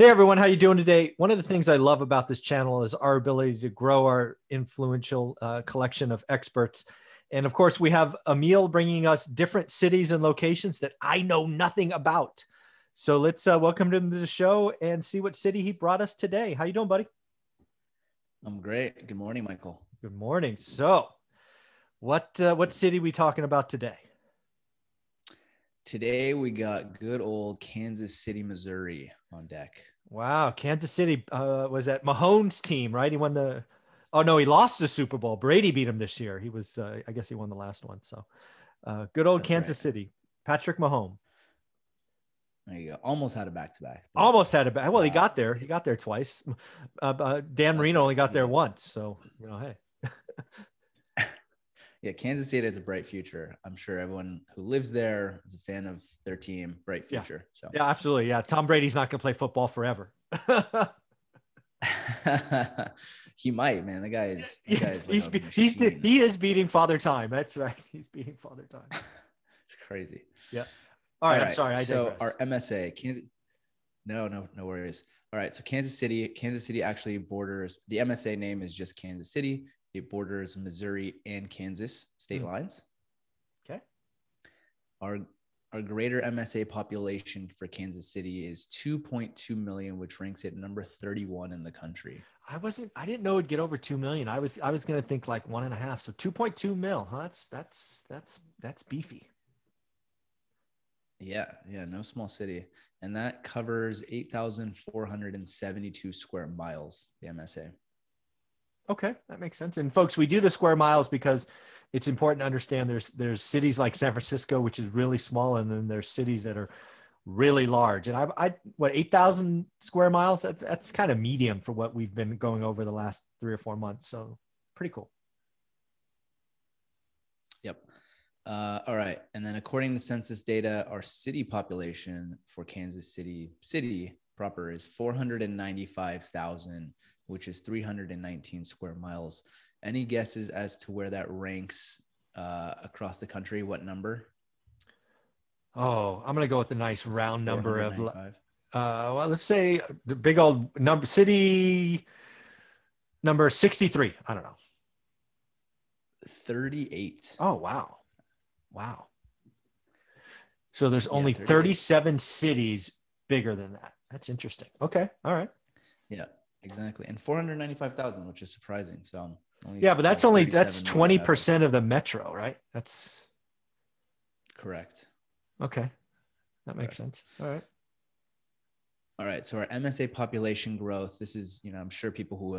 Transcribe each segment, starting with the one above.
Hey everyone, how you doing today? One of the things I love about this channel is our ability to grow our influential collection of experts. And of course, we have Emil bringing us different cities and locations that I know nothing about. So let's welcome him to the show and see what city he brought us today. How you doing, buddy? I'm great. Good morning, Michael. Good morning. So, what city are we talking about today? Today we got good old Kansas City, Missouri on deck. Wow, Kansas City was that Mahomes' team, right? He won the. Oh no, he lost the Super Bowl. Brady beat him this year. He was, I guess, he won the last one. So, good old That's Kansas right. City, Patrick Mahomes. There you go. Almost had a back-to-back. But, Almost had it back. Well, he got there. He got there twice. Dan that's Marino right. only got there Yeah. once. So, hey. Yeah, Kansas City has a bright future. I'm sure everyone who lives there is a fan of their team. Bright Yeah. future. So Yeah, absolutely. Yeah. Tom Brady's not going to play football forever. he might, man. The guy is like he is beating Father Time. That's right. He's beating Father Time. It's crazy. Yeah. All right. I'm right. sorry. I So digress. our MSA, Kansas. No worries. All right. So Kansas City actually borders, the MSA name is just Kansas City. It borders Missouri and Kansas state lines. Okay. Our greater MSA population for Kansas City is 2.2 million, which ranks it number 31 in the country. I didn't know it'd get over 2 million. I was going to think like 1.5. So 2.2 mil. Huh? That's beefy. Yeah. No small city. And that covers 8,472 square miles, the MSA. Okay, that makes sense. And folks, we do the square miles because it's important to understand there's cities like San Francisco, which is really small, and then there's cities that are really large. And I what 8,000 square miles? That's kind of medium for what we've been going over the last 3 or 4 months. So pretty cool. Yep. All right. And then according to census data, our city population for Kansas City proper is 495,000, which is 319 square miles. Any guesses as to where that ranks across the country? What number? Oh, I'm going to go with the nice round number of, 495. well, let's say the big old number city number 63. I don't know. 38. Oh, wow. Wow. So there's only 38. 37 cities bigger than that. That's interesting. Okay. All right. Yeah, exactly. And 495,000, which is surprising. So yeah, but that's 20% of the metro, right? That's correct. Okay. That makes sense. All right. All right. So our MSA population growth, this is, I'm sure people who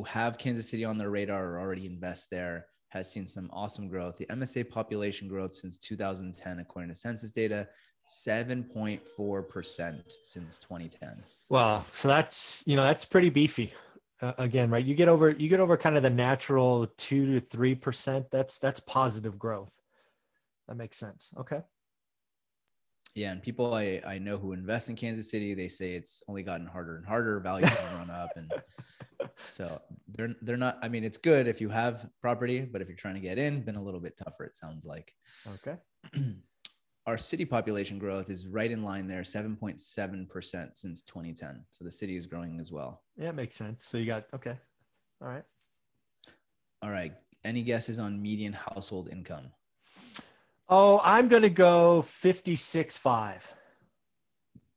have Kansas City on their radar or already invest there has seen some awesome growth. The MSA population growth since 2010, according to census data, 7.4% since 2010. Well, so that's pretty beefy. Again, right? You get over kind of the natural 2 to 3%. That's positive growth. That makes sense. Okay. Yeah, and people I know who invest in Kansas City, they say it's only gotten harder and harder. Values have run up, and so they're not. I mean, it's good if you have property, but if you're trying to get in, been a little bit tougher. It sounds like. Okay. Our city population growth is right in line there, 7.7% since 2010. So the city is growing as well. Yeah, it makes sense. So you got okay. All right. All right. Any guesses on median household income? Oh, I'm going to go 56.5.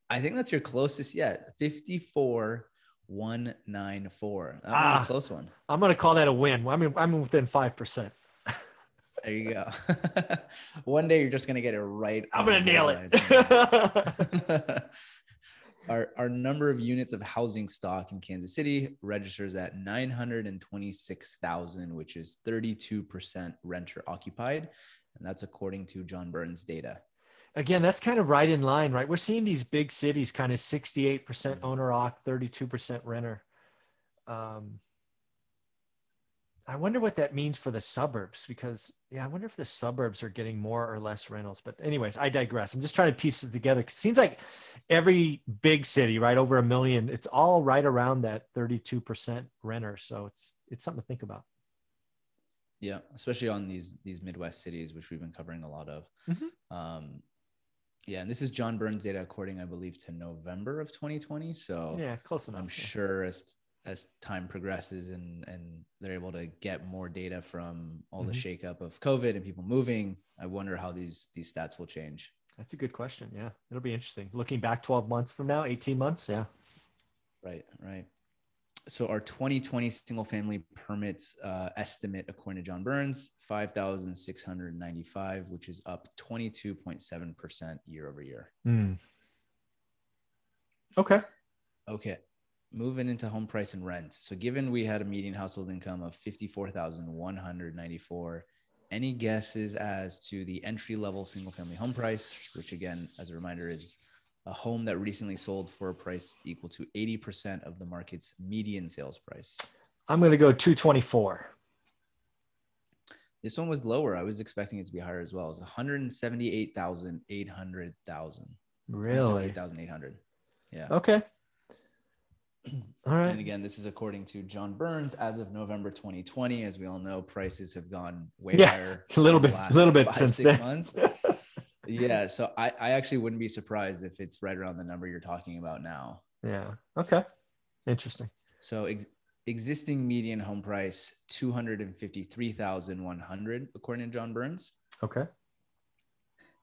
I think that's your closest yet. 54,194. That was a close one. I'm going to call that a win. I'm within 5%. There you go. One day you're just going to get it right. I'm going to nail it. Our number of units of housing stock in Kansas City registers at 926,000, which is 32% renter occupied. And that's according to John Burns data. Again, that's kind of right in line, right? We're seeing these big cities kind of 68% owner occ, 32% renter. I wonder what that means for the suburbs because, I wonder if the suburbs are getting more or less rentals. But anyways, I digress. I'm just trying to piece it together. It seems like every big city, right, over 1 million, it's all right around that 32% renter. So it's something to think about. Yeah, especially on these Midwest cities, which we've been covering a lot of. Mm-hmm. Yeah, and this is John Burns data according, I believe, to November of 2020. So Yeah, close enough. I'm sure as time progresses and they're able to get more data from all the shakeup of COVID and people moving, I wonder how these stats will change. That's a good question. Yeah, it'll be interesting. Looking back 12 months from now, 18 months. Yeah. Right. So our 2020 single family permits estimate, according to John Burns, 5,695, which is up 22.7% year over year. Okay. Moving into home price and rent. So given we had a median household income of 54,194, any guesses as to the entry level single family home price, which again, as a reminder, is a home that recently sold for a price equal to 80% of the market's median sales price? I'm going to go 224. This one was lower. I was expecting it to be higher as well. It's 178,800. Really? 178,800. Yeah. Okay. All right. And again, this is according to John Burns as of November 2020. As we all know, prices have gone way higher. A little bit since 6 then. months. Yeah. So I actually wouldn't be surprised if it's right around the number you're talking about now. Yeah. Okay. Interesting. So existing median home price, 253,100, according to John Burns. Okay.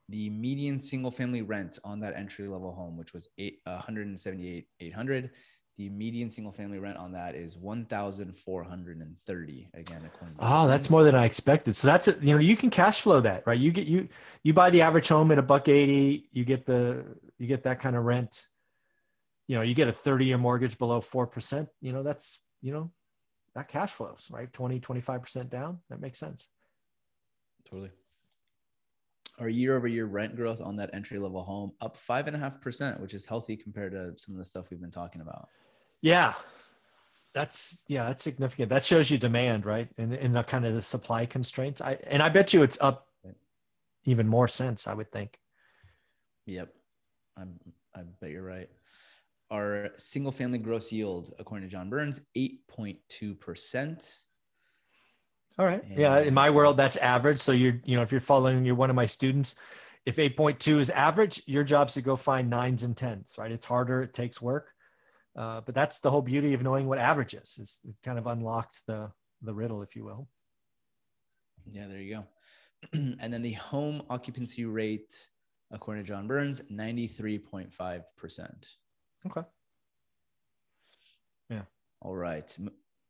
The median single family rent on that entry level home, which was 178,800. The median single family rent on that is 1,430. Again, according to Oh, that's more than I expected. So that's it. You know, you can cash flow that, right? You buy the average home at $180. You get that kind of rent. You know, you get a 30-year mortgage below 4%. You know, that's, you know, that cash flows, right? 25% down. That makes sense. Totally. Our year over year rent growth on that entry level home up 5.5%, which is healthy compared to some of the stuff we've been talking about. Yeah. That's significant. That shows you demand, right? And in the kind of the supply constraints. I bet you it's up even more since, I would think. Yep. I bet you're right. Our single family gross yield, according to John Burns, 8.2%. All right. Yeah. In my world, that's average. So you're if you're one of my students, if 8.2 is average, your job's to go find 9s and 10s, right? It's harder. It takes work. But that's the whole beauty of knowing what average is. It kind of unlocks the riddle, if you will. Yeah, there you go. And then the home occupancy rate, according to John Burns, 93.5%. Okay. Yeah. All right.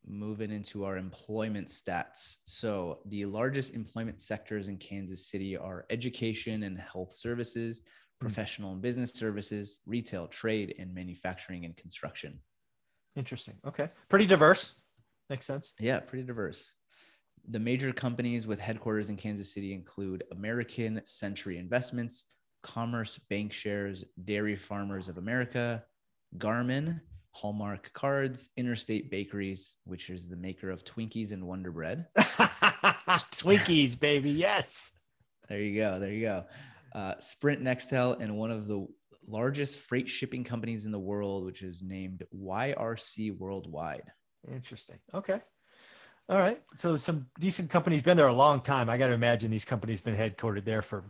Moving into our employment stats. So the largest employment sectors in Kansas City are education and health services, professional and business services, retail, trade, and manufacturing and construction. Interesting. Okay. Pretty diverse. Makes sense. Yeah, pretty diverse. The major companies with headquarters in Kansas City include American Century Investments, Commerce Bank Shares, Dairy Farmers of America, Garmin, Hallmark Cards, Interstate Bakeries, which is the maker of Twinkies and Wonder Bread. Twinkies, baby. Yes. There you go. Sprint Nextel, and one of the largest freight shipping companies in the world, which is named YRC Worldwide. Interesting. Okay. All right. So some decent companies, been there a long time. I got to imagine these companies been headquartered there for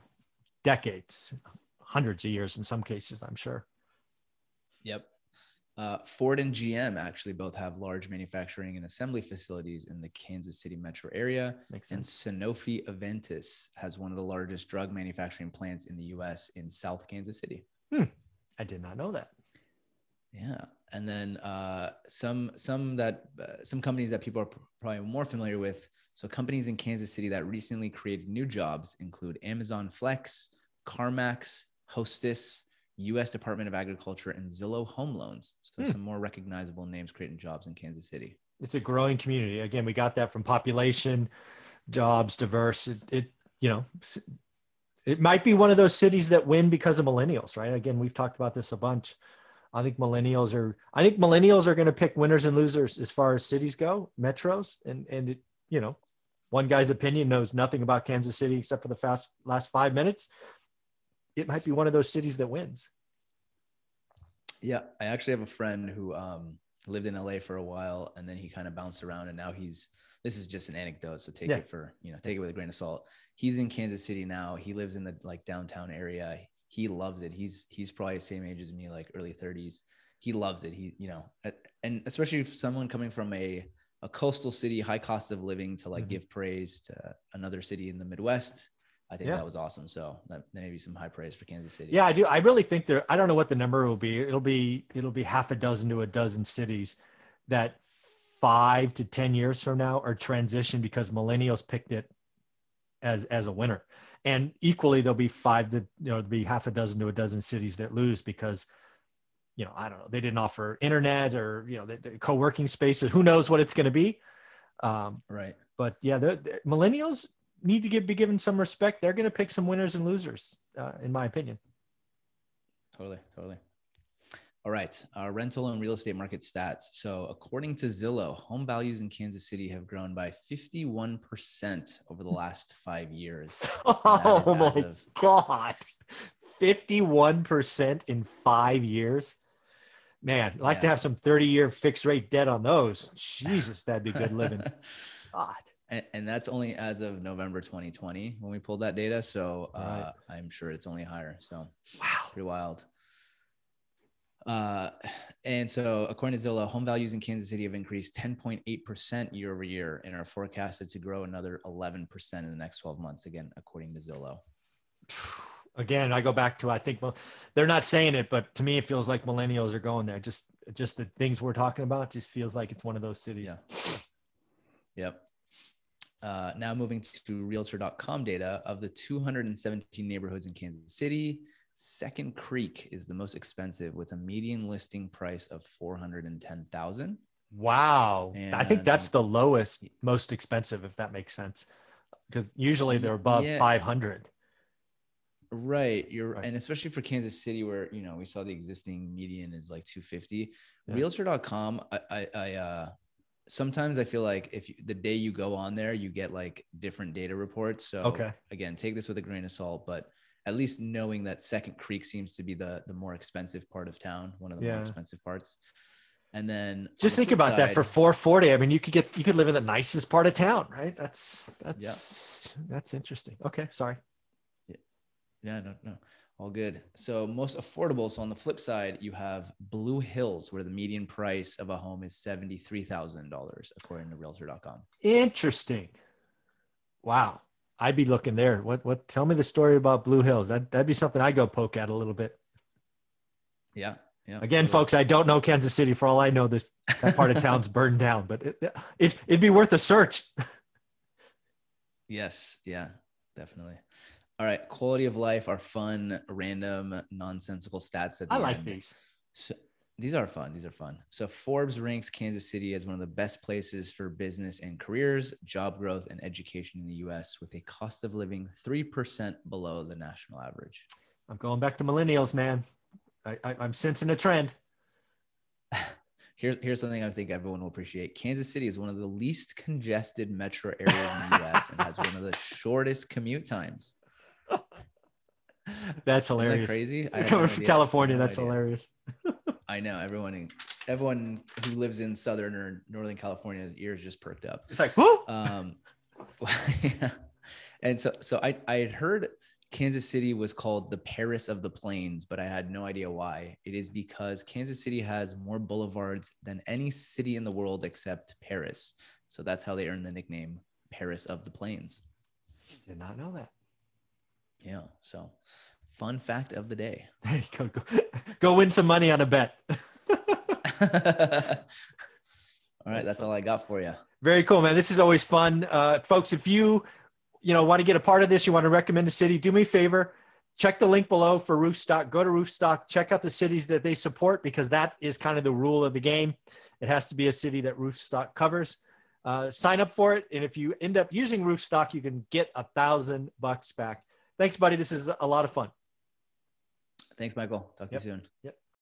decades, hundreds of years in some cases, I'm sure. Yep. Ford and GM actually both have large manufacturing and assembly facilities in the Kansas City metro area. Makes sense. And Sanofi Aventis has one of the largest drug manufacturing plants in the U.S. in South Kansas City. I did not know that. Yeah. And then some companies that people are probably more familiar with. So companies in Kansas City that recently created new jobs include Amazon Flex, CarMax, Hostess, U.S. Department of Agriculture, and Zillow Home Loans. So some more recognizable names creating jobs in Kansas City. It's a growing community. Again, we got that from population, jobs, diverse. It might be one of those cities that win because of millennials, right? Again, we've talked about this a bunch. I think millennials are going to pick winners and losers as far as cities go, metros. And it, one guy's opinion knows nothing about Kansas City except for the last 5 minutes. It might be one of those cities that wins. Yeah. I actually have a friend who lived in LA for a while, and then he kind of bounced around, and now this is just an anecdote. So take it with a grain of salt. He's in Kansas City now. He lives in the downtown area. he loves it. He's probably the same age as me, like early 30s. He loves it. And especially if someone coming from a coastal city, high cost of living, to like give praise to another city in the Midwest. I think that was awesome. So that maybe some high praise for Kansas City. Yeah, I do. I really think I don't know what the number will be. It'll be half a dozen to a dozen cities that 5 to 10 years from now are transitioned because millennials picked it as a winner. And equally, there'll be there'll be half a dozen to a dozen cities that lose because, I don't know, they didn't offer internet or, the co-working spaces. Who knows what it's going to be? Right. But yeah, the millennials need to be given some respect. They're going to pick some winners and losers, in my opinion. Totally. All right. Our rental and real estate market stats. So according to Zillow, home values in Kansas City have grown by 51% over the last 5 years. Oh my God. 51% in 5 years. Man, I'd like to have some 30-year fixed rate debt on those. Jesus, that'd be good living. God. And that's only as of November 2020 when we pulled that data. So right. I'm sure it's only higher. So wow, pretty wild. And so according to Zillow, home values in Kansas City have increased 10.8% year over year and are forecasted to grow another 11% in the next 12 months. Again, according to Zillow. Again, I go back to, I think, well, they're not saying it, but to me, it feels like millennials are going there. Just the things we're talking about just feels like it's one of those cities. Yeah. Yep. Now moving to realtor.com data, of the 217 neighborhoods in Kansas City, Second Creek is the most expensive with a median listing price of $410,000. Wow. And I think that's the lowest, most expensive, if that makes sense. Because usually they're above 500. Right. And especially for Kansas City where, we saw the existing median is like 250. Yeah. Realtor.com, I sometimes I feel like if the day you go on there, you get like different data reports. So again, take this with a grain of salt, but at least knowing that Second Creek seems to be the more expensive part of town, one of the more expensive parts. And then just think about that for $440. I mean, you could live in the nicest part of town, right? That's interesting. Okay. Sorry. Yeah, no, all good. So most affordable. So on the flip side, you have Blue Hills, where the median price of a home is $73,000, according to realtor.com. Interesting. Wow. I'd be looking there. What, tell me the story about Blue Hills. That'd be something I'd go poke at a little bit. Yeah. Again, folks, I don't know Kansas City. For all I know, that part of town's burned down, but it'd be worth a search. Yes. Yeah, definitely. All right. Quality of life are fun, random, nonsensical stats at the end. I like these. So these are fun. So Forbes ranks Kansas City as one of the best places for business and careers, job growth, and education in the U.S. with a cost of living 3% below the national average. I'm going back to millennials, man. I'm sensing a trend. Here's something I think everyone will appreciate. Kansas City is one of the least congested metro areas in the U.S. and has one of the shortest commute times. That's hilarious. Isn't that crazy? Coming from California, that's hilarious. I know everyone who lives in Southern or Northern California's ears just perked up. It's like, whoo! Yeah. And so I had heard Kansas City was called the Paris of the Plains, but I had no idea why. It is because Kansas City has more boulevards than any city in the world except Paris. So that's how they earned the nickname Paris of the Plains. Did not know that. Yeah. So fun fact of the day. Hey, go win some money on a bet. All right. That's all I got for you. Very cool, man. This is always fun. Folks, if you want to get a part of this, you want to recommend a city, do me a favor, check the link below for Roofstock. Go to Roofstock, check out the cities that they support, because that is kind of the rule of the game. It has to be a city that Roofstock covers. Sign up for it. And if you end up using Roofstock, you can get $1,000 back. Thanks, buddy. This is a lot of fun. Thanks, Michael. Talk to you soon. Yep.